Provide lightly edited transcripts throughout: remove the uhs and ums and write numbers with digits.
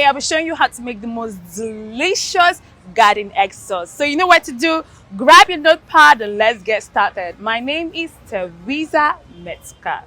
Today I'll be showing you how to make the most delicious garden egg sauce. So you know what to do. Grab your notepad and let's get started. My name is Teresa Metzka.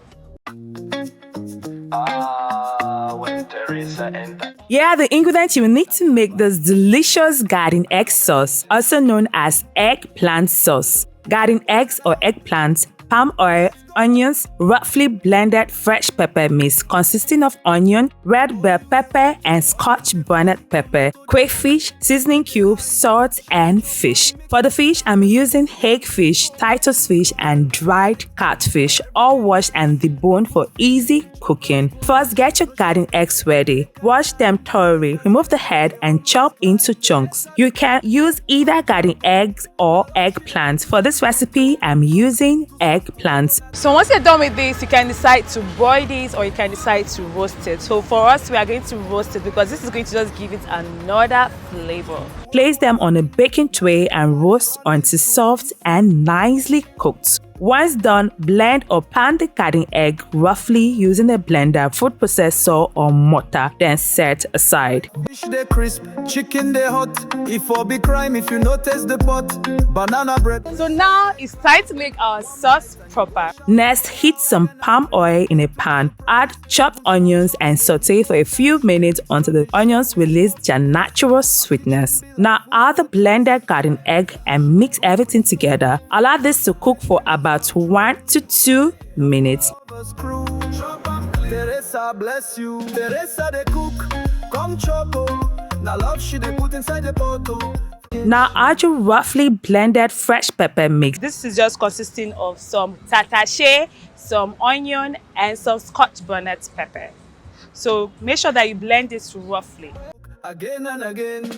Here are the ingredients you will need to make this delicious garden egg sauce, also known as eggplant sauce. Garden eggs or eggplants, palm oil, onions, roughly blended fresh pepper mix consisting of onion, red bell pepper, and Scotch bonnet pepper, crayfish, seasoning cubes, salt, and fish. For the fish, I'm using hagfish, Titus fish, and dried catfish, all washed and deboned for easy cooking. First, get your garden eggs ready. Wash them thoroughly, remove the head, and chop into chunks. You can use either garden eggs or eggplants. For this recipe, I'm using eggplants. So once you're done with this, you can decide to boil this or you can decide to roast it. So for us, we are going to roast it because this is going to just give it another flavor. Place them on a baking tray and roast until soft and nicely cooked. Once done, blend or pound the garden egg roughly using a blender, food processor, or mortar, then set aside. Fish they crisp, chicken they hot. If or be crime if you notice the pot. Banana bread. So now it's time to make our sauce proper. Next, heat some palm oil in a pan. Add chopped onions and saute for a few minutes until the onions release their natural sweetness. Now add the blended garden egg and mix everything together. Allow this to cook for about 1 to 2 minutes. Teresa bless you. Teresa they cook. Come chop. Now love she they put inside the bottle. Now add your roughly blended fresh pepper mix. This is just consisting of some tatache, some onion, and some Scotch bonnet pepper. So make sure that you blend this roughly. Again and again.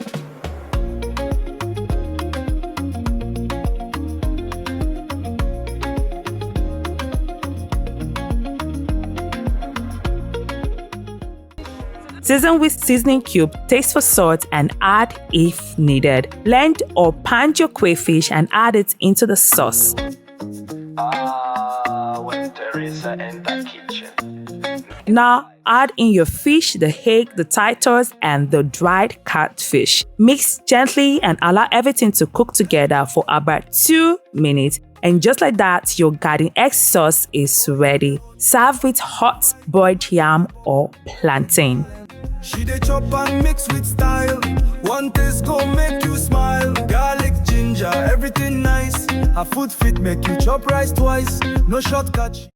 Season with seasoning cube, taste for salt, and add if needed. Blend or pound your crayfish and add it into the sauce. When Teresa enter kitchen. Now add in your fish, the egg, the Titus, and the dried catfish. Mix gently and allow everything to cook together for about 2 minutes. And just like that, your garden egg sauce is ready. Serve with hot boiled yam or plantain. She dey chop and mix with style. One taste go make you smile. Garlic, ginger, everything nice. Her food fit make you chop rice twice. No shortcut.